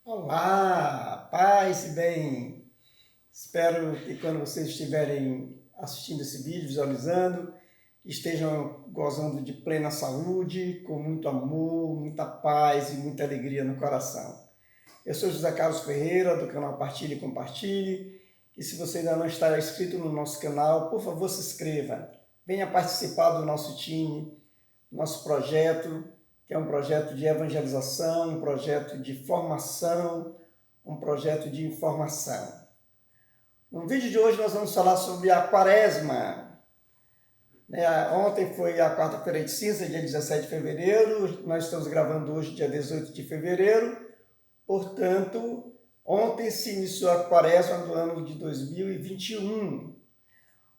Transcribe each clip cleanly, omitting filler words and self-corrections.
Olá, paz e bem. Espero que quando vocês estiverem assistindo esse vídeo, visualizando, estejam gozando de plena saúde, com muito amor, muita paz e muita alegria no coração. Eu sou José Carlos Ferreira, do canal Partilhe e Compartilhe. E se você ainda não está inscrito no nosso canal, por favor, se inscreva. Venha participar do nosso time, nosso projeto, que é um projeto de evangelização, um projeto de formação, um projeto de informação. No vídeo de hoje nós vamos falar sobre a Quaresma. Ontem foi a quarta-feira de cinza, dia 17 de fevereiro, nós estamos gravando hoje, dia 18 de fevereiro, portanto, ontem se iniciou a Quaresma do ano de 2021.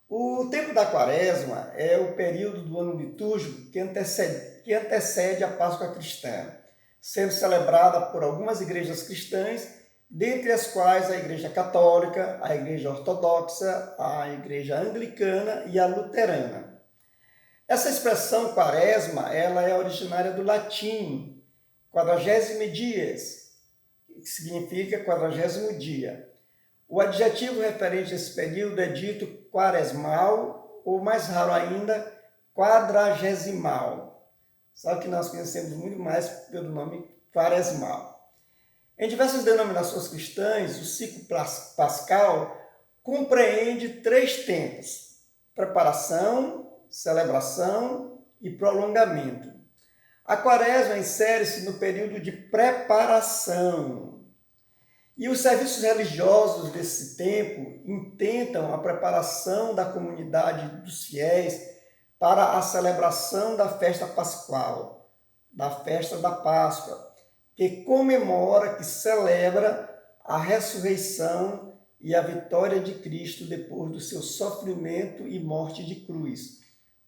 O tempo da Quaresma é o período do ano litúrgico que antecede a Páscoa cristã, sendo celebrada por algumas igrejas cristãs, dentre as quais a Igreja Católica, a Igreja Ortodoxa, a Igreja Anglicana e a Luterana. Essa expressão Quaresma, ela é originária do latim, quadragésime dies, que significa 40º dia. O adjetivo referente a esse período é dito quaresmal, ou mais raro ainda, quadragesimal. Só que nós conhecemos muito mais pelo nome quaresmal. Em diversas denominações cristãs, o ciclo pascal compreende 3 tempos: preparação, celebração e prolongamento. A Quaresma insere-se no período de preparação. E os serviços religiosos desse tempo intentam a preparação da comunidade dos fiéis para a celebração da festa pascual, da festa da Páscoa, que comemora, que celebra a ressurreição e a vitória de Cristo depois do seu sofrimento e morte de cruz,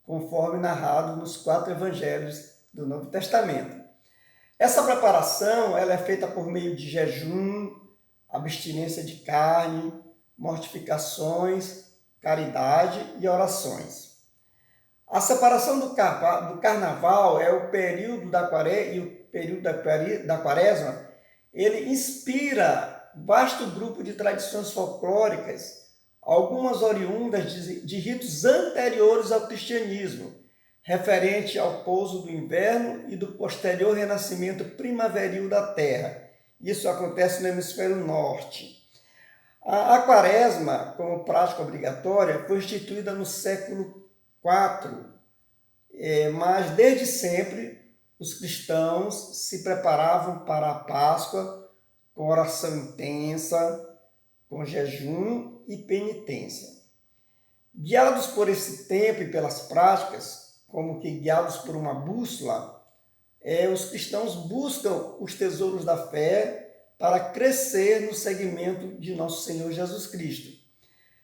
conforme narrado nos 4 evangelhos do Novo Testamento. Essa preparação ela é feita por meio de jejum, abstinência de carne, mortificações, caridade e orações. A separação do carnaval é o período da Quaresma, ele inspira vasto grupo de tradições folclóricas, algumas oriundas de ritos anteriores ao cristianismo, referente ao pouso do inverno e do posterior renascimento primaveril da terra. Isso acontece no hemisfério norte. A Quaresma, como prática obrigatória, foi instituída no século IV, mas desde sempre os cristãos se preparavam para a Páscoa com oração intensa, com jejum e penitência. Guiados por esse tempo e pelas práticas, como que guiados por uma bússola, os cristãos buscam os tesouros da fé para crescer no seguimento de nosso Senhor Jesus Cristo.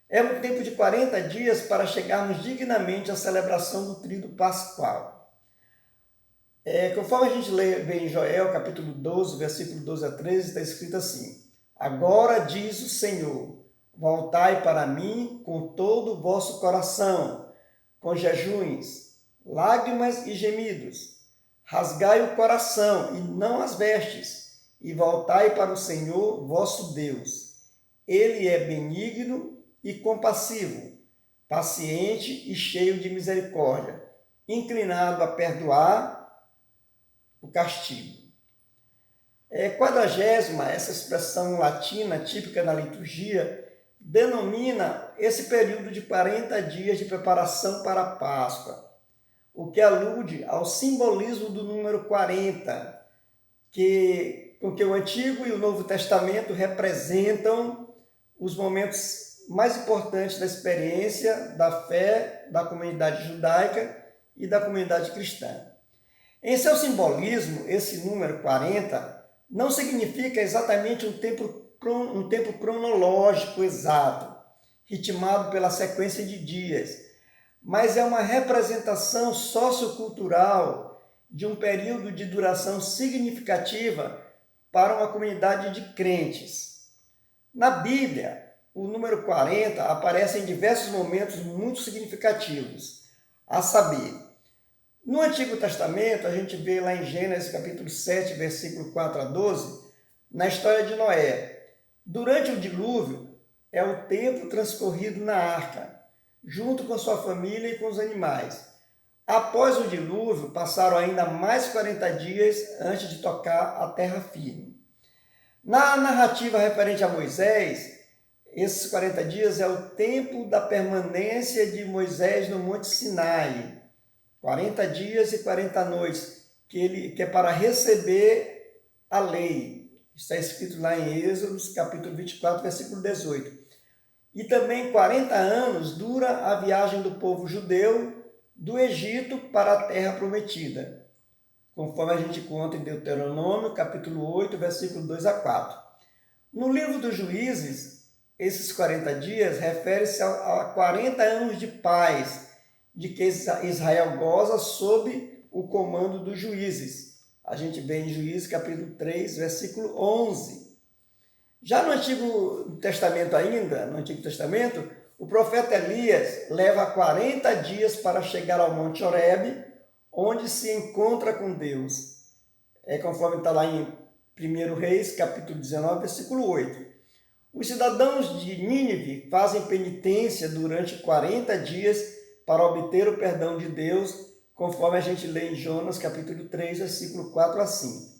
É um tempo de 40 dias para chegarmos dignamente à celebração do tríduo pascual. Conforme a gente vê em Joel, capítulo 12, versículo 12 a 13, está escrito assim: Agora diz o Senhor, voltai para mim com todo o vosso coração, com jejuns, lágrimas e gemidos. Rasgai o coração e não as vestes, e voltai para o Senhor vosso Deus. Ele é benigno e compassivo, paciente e cheio de misericórdia, inclinado a perdoar o castigo. Quadragésima, essa expressão latina típica na liturgia, denomina esse período de 40 dias de preparação para a Páscoa, o que alude ao simbolismo do número 40, com que o Antigo e o Novo Testamento representam os momentos mais importantes da experiência da fé da comunidade judaica e da comunidade cristã. Em seu simbolismo, esse número 40 não significa exatamente um tempo cronológico exato, ritmado pela sequência de dias, mas é uma representação sociocultural de um período de duração significativa para uma comunidade de crentes. Na Bíblia, o número 40 aparece em diversos momentos muito significativos, a saber, no Antigo Testamento, a gente vê lá em Gênesis capítulo 7, versículo 4 a 12, na história de Noé. Durante o dilúvio, é o tempo transcorrido na arca, junto com sua família e com os animais. Após o dilúvio, passaram ainda mais 40 dias antes de tocar a terra firme. Na narrativa referente a Moisés, esses 40 dias é o tempo da permanência de Moisés no Monte Sinai. 40 dias e 40 noites, que é para receber a lei. Está escrito lá em Êxodo, capítulo 24, versículo 18. E também 40 anos dura a viagem do povo judeu do Egito para a terra prometida, conforme a gente conta em Deuteronômio, capítulo 8, versículo 2 a 4. No livro dos Juízes, esses 40 dias refere-se a 40 anos de paz de que Israel goza sob o comando dos juízes. A gente vê em Juízes, capítulo 3, versículo 11. Já no Antigo Testamento ainda, no Antigo Testamento, o profeta Elias leva 40 dias para chegar ao Monte Horebe, onde se encontra com Deus. Conforme está lá em 1 Reis, capítulo 19, versículo 8. Os cidadãos de Nínive fazem penitência durante 40 dias para obter o perdão de Deus, conforme a gente lê em Jonas, capítulo 3, versículo 4 a 5.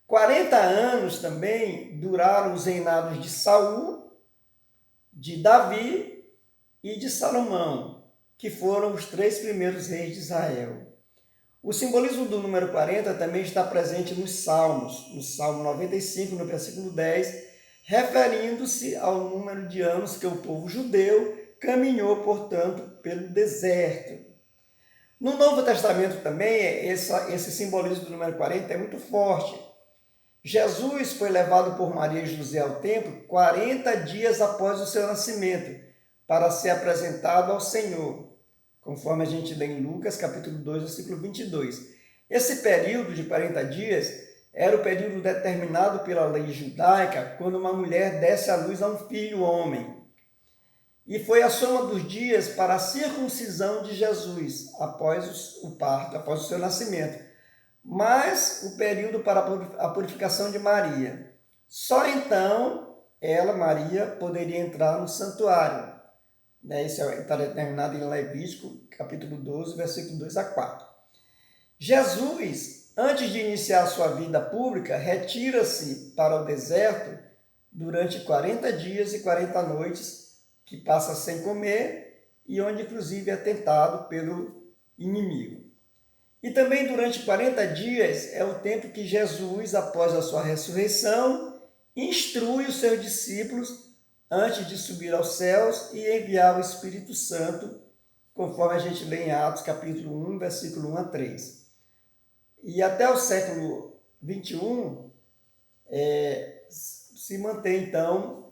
40 anos também duraram os reinados de Saul, de Davi e de Salomão, que foram os 3 primeiros reis de Israel. O simbolismo do número 40 também está presente nos Salmos, no Salmo 95, no versículo 10, referindo-se ao número de anos que o povo judeu caminhou, portanto, pelo deserto. No Novo Testamento também, esse simbolismo do número 40 é muito forte. Jesus foi levado por Maria e José ao templo 40 dias após o seu nascimento, para ser apresentado ao Senhor, conforme a gente lê em Lucas, capítulo 2, versículo 22. Esse período de 40 dias era o período determinado pela lei judaica quando uma mulher desse à luz a um filho homem. E foi a soma dos dias para a circuncisão de Jesus, após o parto, após o seu nascimento, mas o período para a purificação de Maria. Só então ela, Maria, poderia entrar no santuário. Isso está determinado em Levítico, capítulo 12, versículo 2 a 4. Jesus, antes de iniciar sua vida pública, retira-se para o deserto durante 40 dias e 40 noites, que passa sem comer e onde, inclusive, é tentado pelo inimigo. E também durante 40 dias é o tempo que Jesus, após a sua ressurreição, instrui os seus discípulos antes de subir aos céus e enviar o Espírito Santo, conforme a gente lê em Atos, capítulo 1, versículo 1 a 3. E até o século XXI, se mantém, então,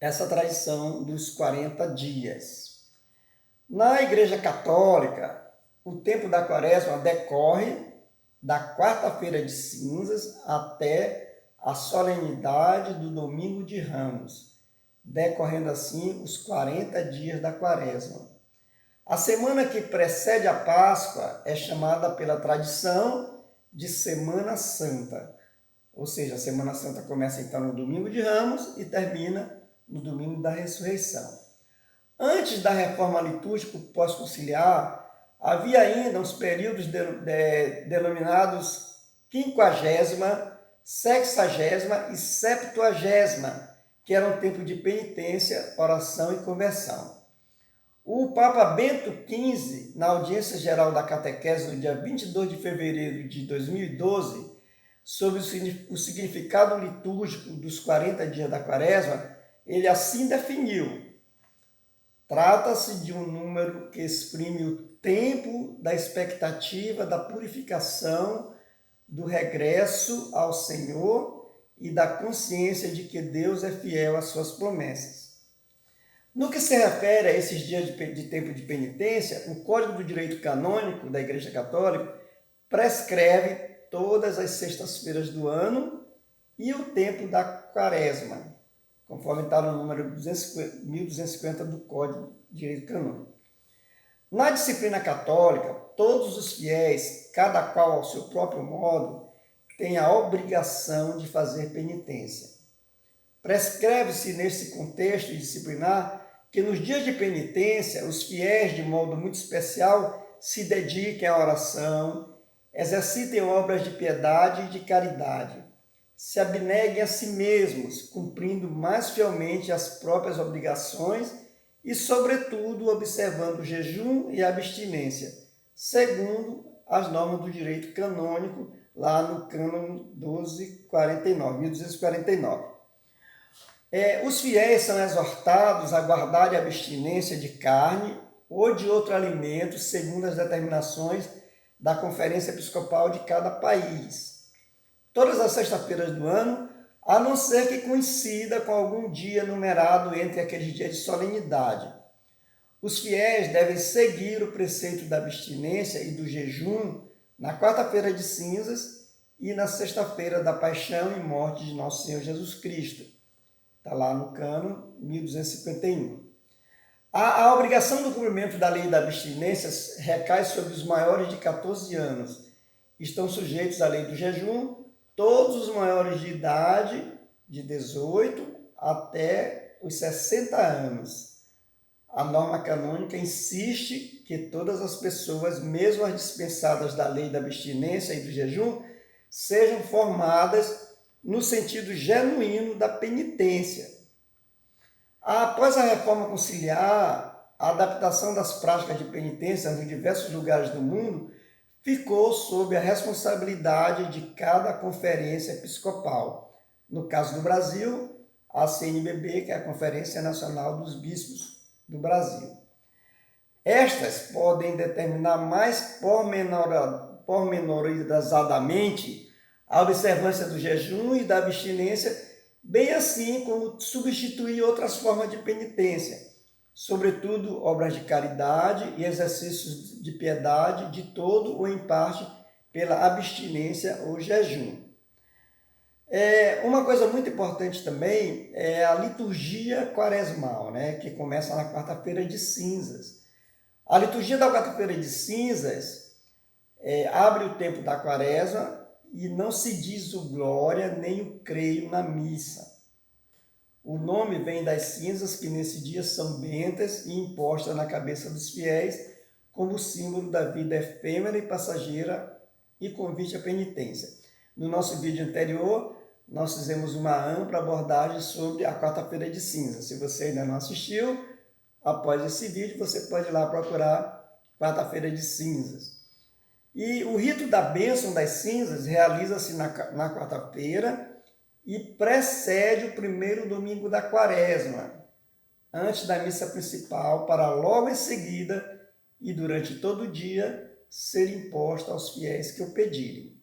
essa tradição dos 40 dias. Na Igreja Católica, o tempo da Quaresma decorre da quarta-feira de cinzas até a solenidade do Domingo de Ramos, decorrendo assim os 40 dias da Quaresma. A semana que precede a Páscoa é chamada pela tradição de Semana Santa, ou seja, a Semana Santa começa então no Domingo de Ramos e termina no Domingo da Ressurreição. Antes da reforma litúrgica pós-conciliar, havia ainda os períodos denominados 50ª, 60ª e 70ª, que eram tempo de penitência, oração e conversão. O Papa Bento XV, na audiência geral da catequese no dia 22 de fevereiro de 2012, sobre o significado litúrgico dos 40 dias da Quaresma, ele assim definiu: trata-se de um número que exprime o tempo da expectativa da purificação, do regresso ao Senhor e da consciência de que Deus é fiel às suas promessas. No que se refere a esses dias de tempo de penitência, o Código do Direito Canônico da Igreja Católica prescreve todas as sextas-feiras do ano e o tempo da Quaresma, conforme está no número 1250 do Código de Direito Canônico. Na disciplina católica, todos os fiéis, cada qual ao seu próprio modo, tem a obrigação de fazer penitência. Prescreve-se nesse contexto disciplinar que nos dias de penitência, os fiéis, de modo muito especial, se dediquem à oração, exercitem obras de piedade e de caridade, se abneguem a si mesmos, cumprindo mais fielmente as próprias obrigações e, sobretudo, observando o jejum e a abstinência, segundo as normas do direito canônico, lá no Cânon 1249. Os fiéis são exortados a guardar a abstinência de carne ou de outro alimento, segundo as determinações da Conferência Episcopal de cada país, todas as sextas-feiras do ano, a não ser que coincida com algum dia numerado entre aqueles dias de solenidade. Os fiéis devem seguir o preceito da abstinência e do jejum na quarta-feira de cinzas e na sexta-feira da paixão e morte de nosso Senhor Jesus Cristo. Está lá no Cânon 1251. A obrigação do cumprimento da lei da abstinência recai sobre os maiores de 14 anos. Estão sujeitos à lei do jejum todos os maiores de idade, de 18 até os 60 anos. A norma canônica insiste que todas as pessoas, mesmo as dispensadas da lei da abstinência e do jejum, sejam formadas no sentido genuíno da penitência. Após a reforma conciliar, a adaptação das práticas de penitência em diversos lugares do mundo ficou sob a responsabilidade de cada conferência episcopal. No caso do Brasil, a CNBB, que é a Conferência Nacional dos Bispos do Brasil. Estas podem determinar mais pormenorizadamente a observância do jejum e da abstinência, bem assim como substituir outras formas de penitência, sobretudo obras de caridade e exercícios de piedade de todo ou em parte pela abstinência ou jejum. Uma coisa muito importante também é a liturgia quaresmal, né, que começa na quarta-feira de cinzas. A liturgia da quarta-feira de cinzas abre o tempo da quaresma e não se diz o glória nem o creio na missa. O nome vem das cinzas que nesse dia são bentas e impostas na cabeça dos fiéis como símbolo da vida efêmera e passageira e convite à penitência. No nosso vídeo anterior, nós fizemos uma ampla abordagem sobre a quarta-feira de cinzas. Se você ainda não assistiu, após esse vídeo você pode ir lá procurar quarta-feira de cinzas. E o rito da bênção das cinzas realiza-se na quarta-feira e precede o primeiro domingo da quaresma, antes da missa principal, para logo em seguida e durante todo o dia ser imposta aos fiéis que o pedirem.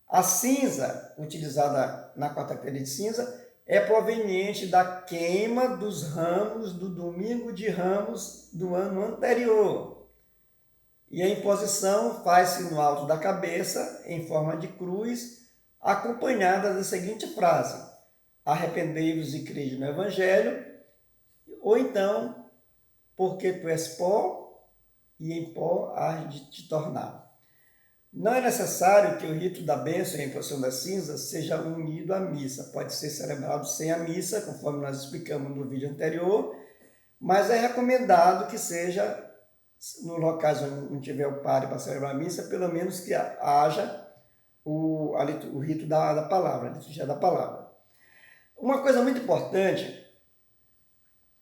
A cinza, utilizada na quarta-feira de cinza, é proveniente da queima dos ramos do domingo de Ramos do ano anterior. E a imposição faz-se no alto da cabeça, em forma de cruz, acompanhada da seguinte frase: arrependei-vos e crede no Evangelho, ou então, porque tu és pó, e em pó hás de te tornar. Não é necessário que o rito da bênção e a imposição das cinzas seja unido à missa. Pode ser celebrado sem a missa, conforme nós explicamos no vídeo anterior, mas é recomendado que seja, no locais onde não tiver o padre para celebrar a missa, pelo menos que haja o rito da palavra, a liturgia da palavra. Uma coisa muito importante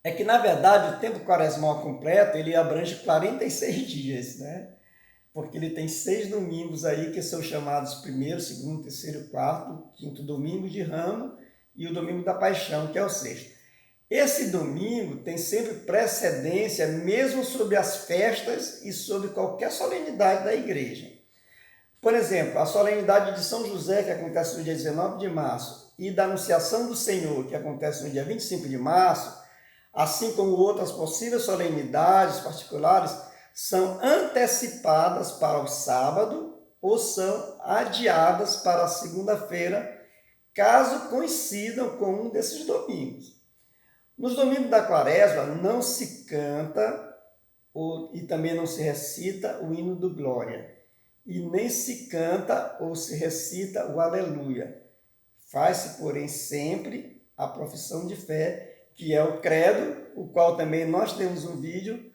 é que, na verdade, o tempo quaresmal completo, ele abrange 46 dias, né? Porque ele tem 6 domingos aí que são chamados primeiro, segundo, terceiro, quarto, quinto domingo de Ramo e o domingo da Paixão, que é o sexto. Esse domingo tem sempre precedência, mesmo sobre as festas e sobre qualquer solenidade da igreja. Por exemplo, a solenidade de São José, que acontece no dia 19 de março, e da Anunciação do Senhor, que acontece no dia 25 de março, assim como outras possíveis solenidades particulares, são antecipadas para o sábado ou são adiadas para a segunda-feira, caso coincidam com um desses domingos. Nos domingos da quaresma não se canta e também não se recita o hino do Glória. e nem se canta ou se recita o aleluia. Faz-se, porém, sempre a profissão de fé, que é o credo, o qual também nós temos um vídeo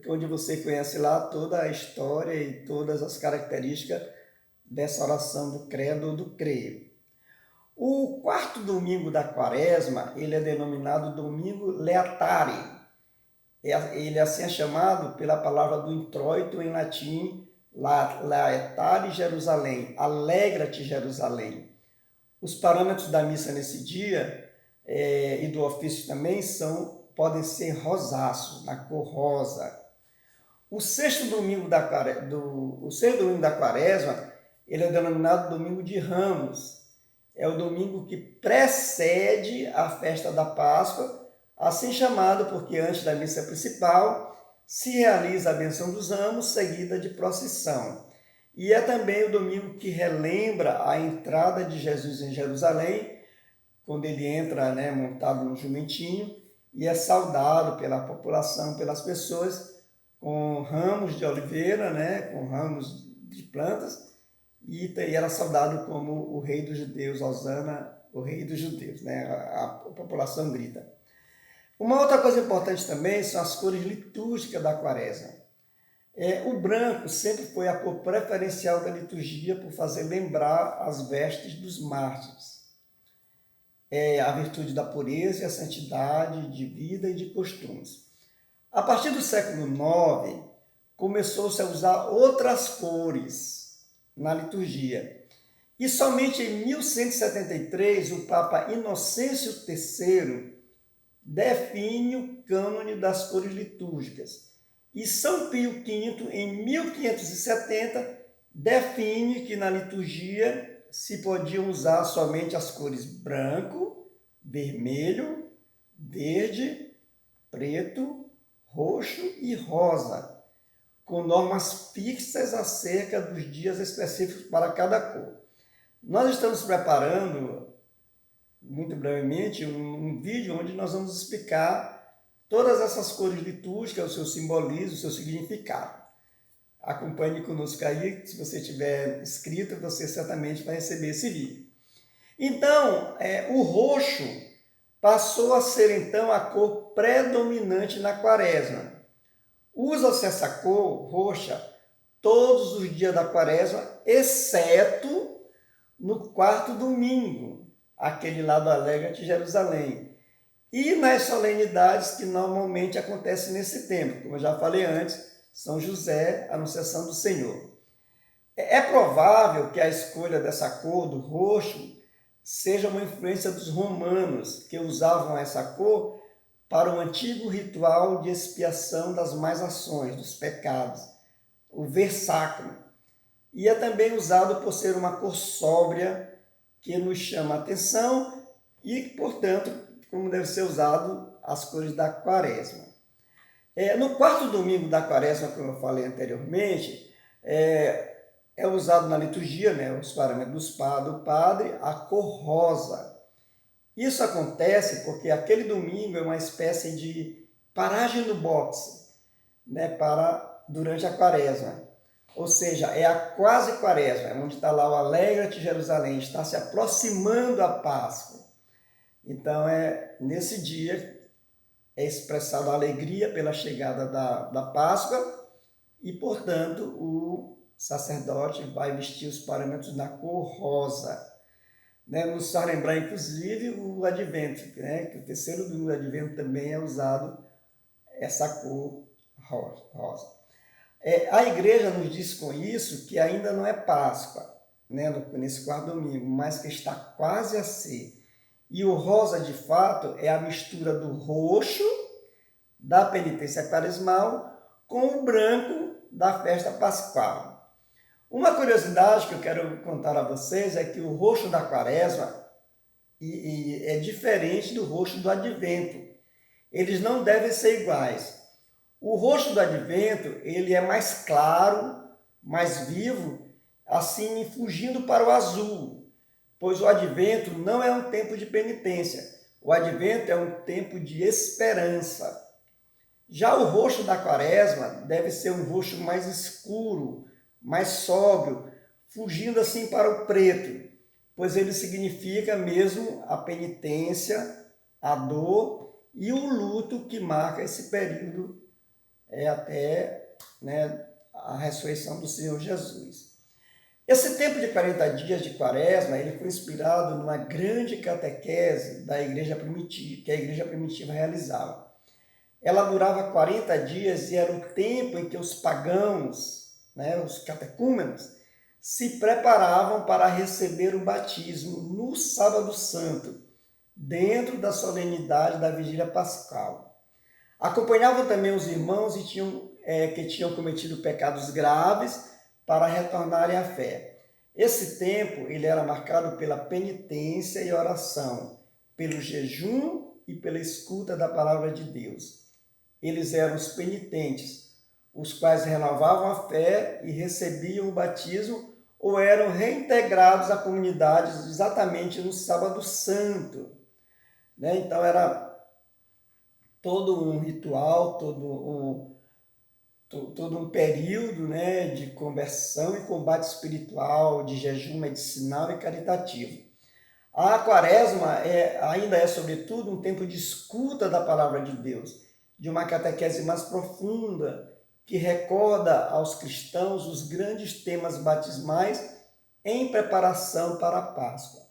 onde você conhece lá toda a história e todas as características dessa oração do credo ou do creio. O quarto domingo da quaresma, ele é denominado domingo Leatare. Ele assim é chamado pela palavra do introito em latim, Laetare Jerusalém, alegra-te Jerusalém. Os parâmetros da missa nesse dia e do ofício também podem ser rosáceos, na cor rosa. O sexto domingo da quaresma, ele é denominado domingo de Ramos. É o domingo que precede a festa da Páscoa, assim chamado porque antes da missa principal se realiza a benção dos ramos, seguida de procissão. E é também o domingo que relembra a entrada de Jesus em Jerusalém, quando ele entra, montado no jumentinho, e é saudado pela população, pelas pessoas, com ramos de oliveira, com ramos de plantas, e era saudado como o rei dos judeus, Hosana, o rei dos judeus, a população grita. Uma outra coisa importante também são as cores litúrgicas da quaresma. O branco sempre foi a cor preferencial da liturgia por fazer lembrar as vestes dos mártires. A virtude da pureza e a santidade de vida e de costumes. A partir do século IX, começou-se a usar outras cores na liturgia. E somente em 1173, o Papa Inocêncio III define o cânone das cores litúrgicas. E São Pio V, em 1570, define que na liturgia se podiam usar somente as cores branco, vermelho, verde, preto, roxo e rosa, com normas fixas acerca dos dias específicos para cada cor. Nós estamos preparando, muito brevemente, um vídeo onde nós vamos explicar todas essas cores litúrgicas, o seu simbolismo, o seu significado. Acompanhe conosco aí, se você estiver inscrito, você certamente vai receber esse vídeo. Então, o roxo passou a ser então a cor predominante na quaresma. Usa-se essa cor roxa todos os dias da quaresma, exceto no quarto domingo, aquele lá do Alegra-te Jerusalém. E nas solenidades que normalmente acontecem nesse tempo, como eu já falei antes, São José, Anunciação do Senhor. É provável que a escolha dessa cor, do roxo, seja uma influência dos romanos, que usavam essa cor para o antigo ritual de expiação das más ações, dos pecados, o versacro. E é também usado por ser uma cor sóbria, que nos chama a atenção e, portanto, como deve ser usado as cores da quaresma. No quarto domingo da quaresma, como eu falei anteriormente, é usado na liturgia, os parâmetros do padre, a cor rosa. Isso acontece porque aquele domingo é uma espécie de paragem do boxe, durante a quaresma. Ou seja, é a quase quaresma, onde está lá o Alegra-te Jerusalém, está se aproximando a Páscoa. Então, nesse dia é expressada a alegria pela chegada da Páscoa e, portanto, o sacerdote vai vestir os parâmetros da cor rosa. Nos faz lembrar, inclusive, o Advento, que o terceiro domingo do Advento também é usado essa cor rosa. A igreja nos diz com isso que ainda não é Páscoa, nesse quarto domingo, mas que está quase a ser. E o rosa, de fato, é a mistura do roxo, da penitência quaresmal, com o branco da festa pascual. Uma curiosidade que eu quero contar a vocês é que o roxo da quaresma é diferente do roxo do advento. Eles não devem ser iguais. O roxo do advento, ele é mais claro, mais vivo, assim fugindo para o azul, pois o advento não é um tempo de penitência. O advento é um tempo de esperança. Já o roxo da quaresma deve ser um roxo mais escuro, mais sóbrio, fugindo assim para o preto, pois ele significa mesmo a penitência, a dor e o luto que marca esse período até, né, a ressurreição do Senhor Jesus. Esse tempo de 40 dias de quaresma, ele foi inspirado numa grande catequese da igreja primitiva, que a igreja primitiva realizava. Ela durava 40 dias e era o tempo em que os pagãos, né, os catecúmenos, se preparavam para receber o batismo no sábado santo, dentro da solenidade da vigília pascal. Acompanhavam também os irmãos que tinham cometido pecados graves para retornarem à fé. Esse tempo ele era marcado pela penitência e oração, pelo jejum e pela escuta da palavra de Deus. Eles eram os penitentes, os quais renovavam a fé e recebiam o batismo ou eram reintegrados à comunidade exatamente no sábado santo. Né? Então era todo um ritual, todo um período, né, de conversão e combate espiritual, de jejum medicinal e caritativo. A quaresma ainda é, sobretudo, um tempo de escuta da palavra de Deus, de uma catequese mais profunda, que recorda aos cristãos os grandes temas batismais em preparação para a Páscoa.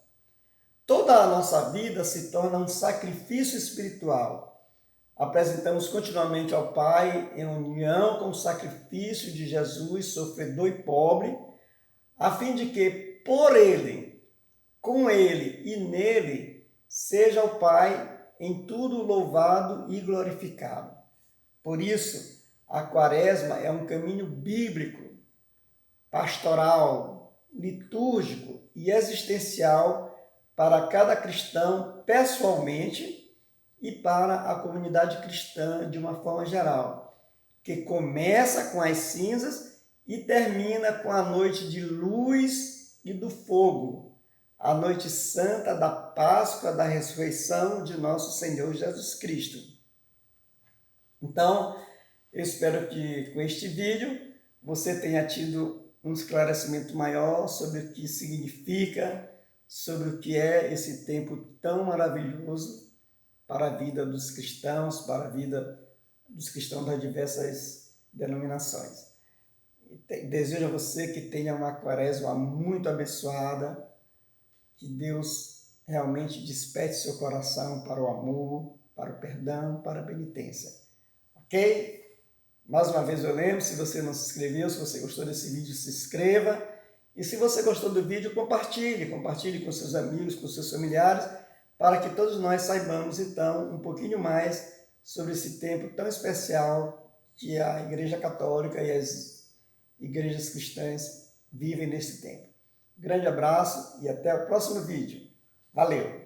Toda a nossa vida se torna um sacrifício espiritual. Apresentamos continuamente ao Pai, em união com o sacrifício de Jesus, sofredor e pobre, a fim de que, por Ele, com Ele e nele, seja o Pai em tudo louvado e glorificado. Por isso, a quaresma é um caminho bíblico, pastoral, litúrgico e existencial para cada cristão pessoalmente e para a comunidade cristã de uma forma geral, que começa com as cinzas e termina com a noite de luz e do fogo, a noite santa da Páscoa, da ressurreição de nosso Senhor Jesus Cristo. Então, eu espero que com este vídeo você tenha tido um esclarecimento maior sobre o que significa, sobre o que é esse tempo tão maravilhoso para a vida dos cristãos, para a vida dos cristãos das diversas denominações. Desejo a você que tenha uma quaresma muito abençoada, que Deus realmente desperte seu coração para o amor, para o perdão, para a penitência. Ok? Mais uma vez eu lembro, se você não se inscreveu, se você gostou desse vídeo, se inscreva. E se você gostou do vídeo, compartilhe com seus amigos, com seus familiares, para que todos nós saibamos, então, um pouquinho mais sobre esse tempo tão especial que a Igreja Católica e as igrejas cristãs vivem nesse tempo. Grande abraço e até o próximo vídeo. Valeu!